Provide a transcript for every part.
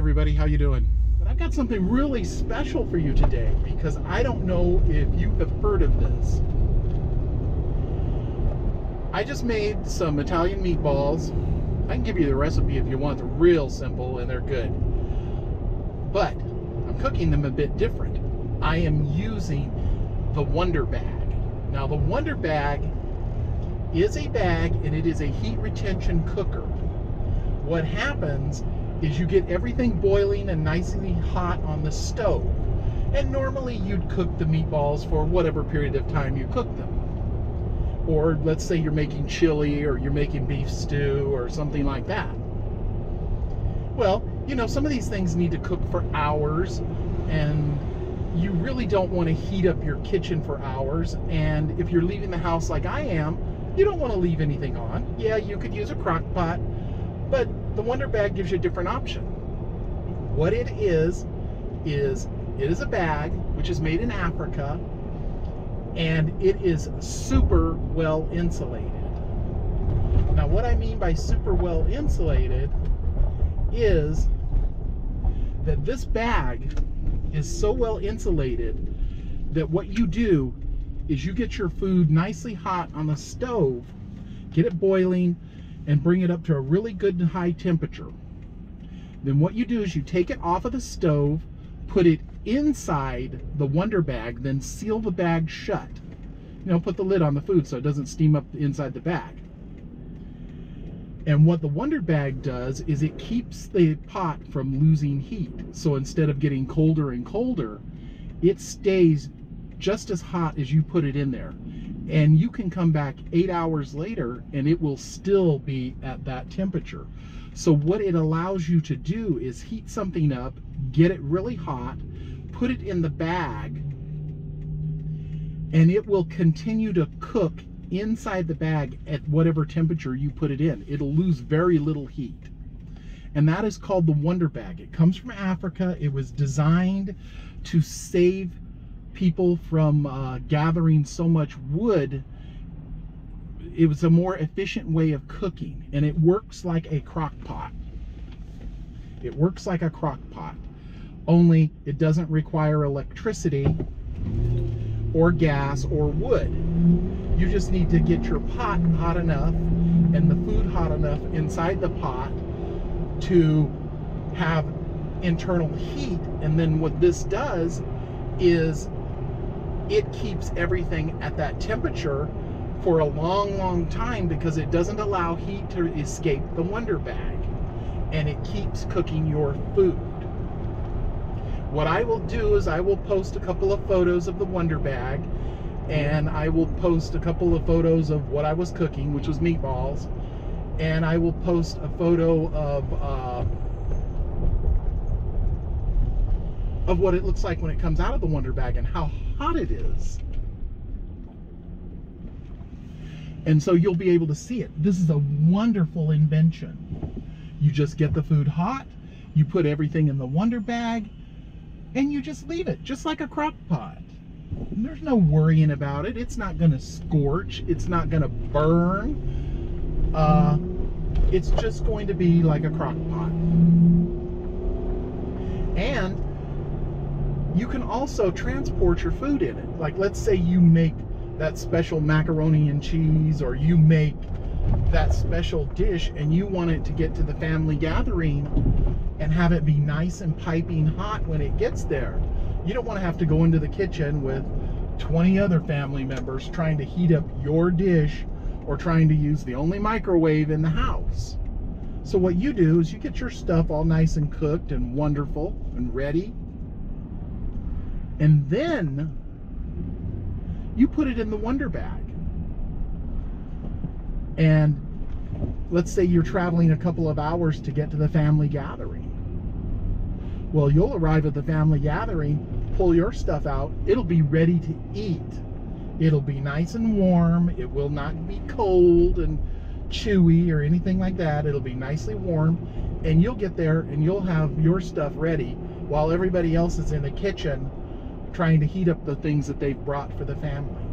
everybody, how you doing? But I've got something really special for you today because I don't know if you have heard of this. I just made some Italian meatballs. I can give you the recipe if you want. They're real simple and they're good. But I'm cooking them a bit different. I am using the Wonderbag. Now the Wonderbag is a bag and it is a heat retention cooker. What happens is you get everything boiling and nicely hot on the stove. And normally you'd cook the meatballs for whatever period of time you cook them. Or let's say you're making chili or you're making beef stew or something like that. Well, you know, some of these things need to cook for hours and you really don't want to heat up your kitchen for hours. And if you're leaving the house like I am, you don't want to leave anything on. Yeah, you could use a crock pot, but the Wonderbag gives you a different option. What it is a bag which is made in Africa, and it is super well insulated. Now what I mean by super well insulated is that this bag is so well insulated that what you do is you get your food nicely hot on the stove, get it boiling, and bring it up to a really good and high temperature. Then what you do is you take it off of the stove, put it inside the Wonderbag, then seal the bag shut. You know, put the lid on the food so it doesn't steam up inside the bag. And what the Wonderbag does is it keeps the pot from losing heat. So instead of getting colder and colder, it stays just as hot as you put it in there. And you can come back 8 hours later and it will still be at that temperature. So what it allows you to do is heat something up, get it really hot, put it in the bag, and it will continue to cook inside the bag at whatever temperature you put it in. It'll lose very little heat. And that is called the Wonderbag. It comes from Africa. It was designed to save people from gathering so much wood. It was a more efficient way of cooking, and it works like a crock pot. It works like a crock pot, only it doesn't require electricity or gas or wood. You just need to get your pot hot enough and the food hot enough inside the pot to have internal heat. And then what this does is it keeps everything at that temperature for a long time because it doesn't allow heat to escape the Wonderbag, and it keeps cooking your food. What I will do is I will post a couple of photos of the Wonderbag, and I will post a couple of photos of what I was cooking, which was meatballs, and I will post a photo of what it looks like when it comes out of the Wonderbag and how hot it is. And so you'll be able to see it. This is a wonderful invention. You just get the food hot, you put everything in the Wonderbag, and you just leave it, just like a crock pot. And there's no worrying about it. It's not gonna scorch, it's not gonna burn. It's just going to be like a crock pot. And you can also transport your food in it. Like let's say you make that special macaroni and cheese, or you make that special dish and you want it to get to the family gathering and have it be nice and piping hot when it gets there. You don't want to have to go into the kitchen with 20 other family members trying to heat up your dish or trying to use the only microwave in the house. So what you do is you get your stuff all nice and cooked and wonderful and ready, and then you put it in the Wonderbag. And let's say you're traveling a couple of hours to get to the family gathering. Well, you'll arrive at the family gathering, pull your stuff out, it'll be ready to eat. It'll be nice and warm, it will not be cold and chewy or anything like that. It'll be nicely warm, and you'll get there and you'll have your stuff ready while everybody else is in the kitchen trying to heat up the things that they've brought for the family.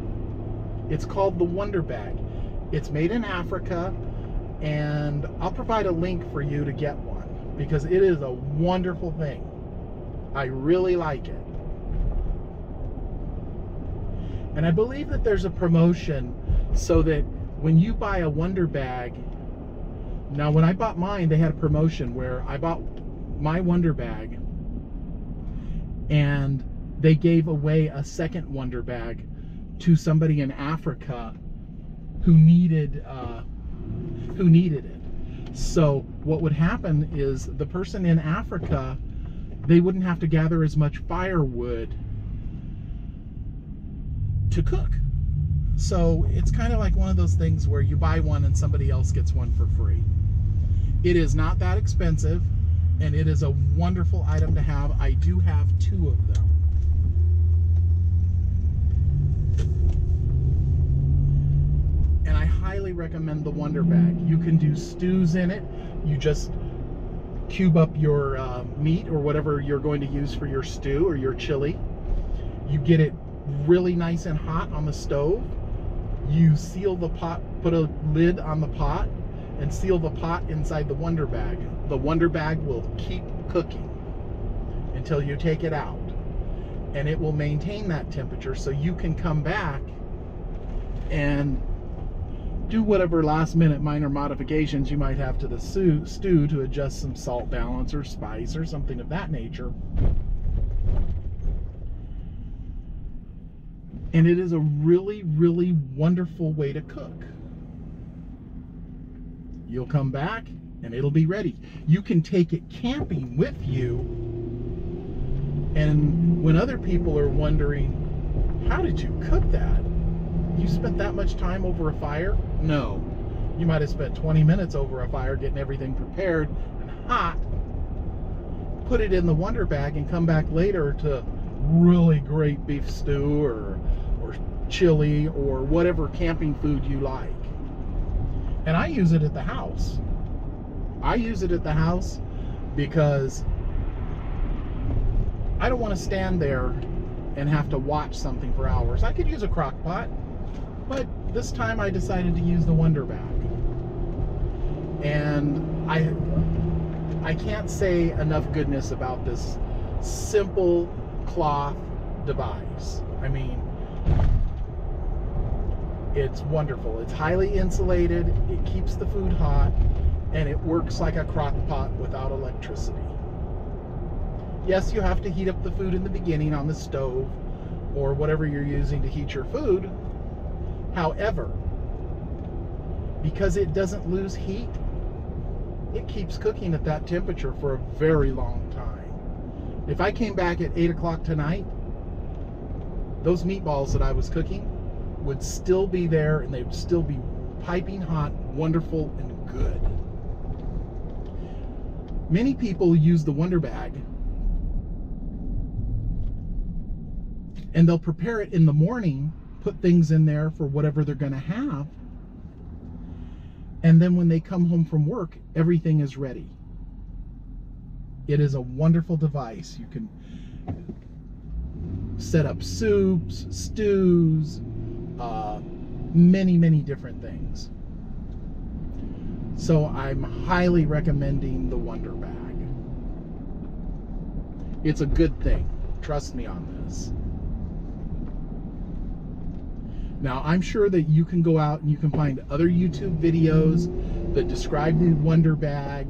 It's called the Wonderbag. It's made in Africa, and I'll provide a link for you to get one. because it is a wonderful thing. I really like it. And I believe that there's a promotion so that when you buy a Wonderbag, now when I bought mine, they had a promotion where I bought my Wonderbag and they gave away a second Wonderbag to somebody in Africa who needed it. So what would happen is the person in Africa, they wouldn't have to gather as much firewood to cook. So it's kind of like one of those things where you buy one and somebody else gets one for free. It is not that expensive, and it is a wonderful item to have. I do have 2 of them. And I highly recommend the Wonderbag. You can do stews in it. You just cube up your meat or whatever you're going to use for your stew or your chili. You get it really nice and hot on the stove. You seal the pot, put a lid on the pot, and seal the pot inside the Wonderbag. The Wonderbag will keep cooking until you take it out, and it will maintain that temperature so you can come back and do whatever last minute minor modifications you might have to the stew to adjust some salt balance or spice or something of that nature. And it is a really, really wonderful way to cook. You'll come back and it'll be ready. You can take it camping with you. And when other people are wondering, how did you cook that? You spent that much time over a fire? No. You might have spent 20 minutes over a fire getting everything prepared and hot. Put it in the Wonderbag and come back later to really great beef stew or chili or whatever camping food you like. And I use it at the house. I use it at the house because I don't want to stand there and have to watch something for hours. I could use a crock pot, but this time I decided to use the Wonderbag. And I can't say enough goodness about this simple cloth device. I mean, it's wonderful. It's highly insulated, it keeps the food hot, and it works like a crock pot without electricity. Yes, you have to heat up the food in the beginning on the stove or whatever you're using to heat your food. However, because it doesn't lose heat, it keeps cooking at that temperature for a very long time. If I came back at 8 o'clock tonight, those meatballs that I was cooking would still be there and they would still be piping hot, wonderful, and good. Many people use the Wonderbag and they'll prepare it in the morning, put things in there for whatever they're going to have, and then when they come home from work, everything is ready. It is a wonderful device. You can set up soups, stews, many different things. So I'm highly recommending the Wonderbag. It's a good thing. Trust me on this. Now, I'm sure that you can go out and you can find other YouTube videos that describe the Wonderbag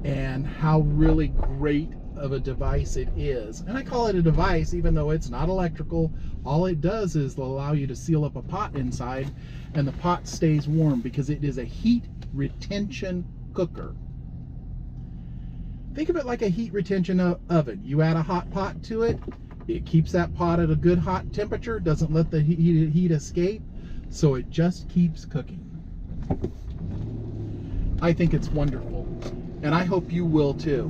and how really great of a device it is. And I call it a device even though it's not electrical. All it does is allow you to seal up a pot inside and the pot stays warm because it is a heat retention cooker. Think of it like a heat retention oven. You add a hot pot to it, it keeps that pot at a good hot temperature, doesn't let the heat escape, so it just keeps cooking. I think it's wonderful, and I hope you will too.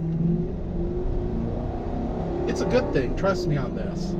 It's a good thing, trust me on this.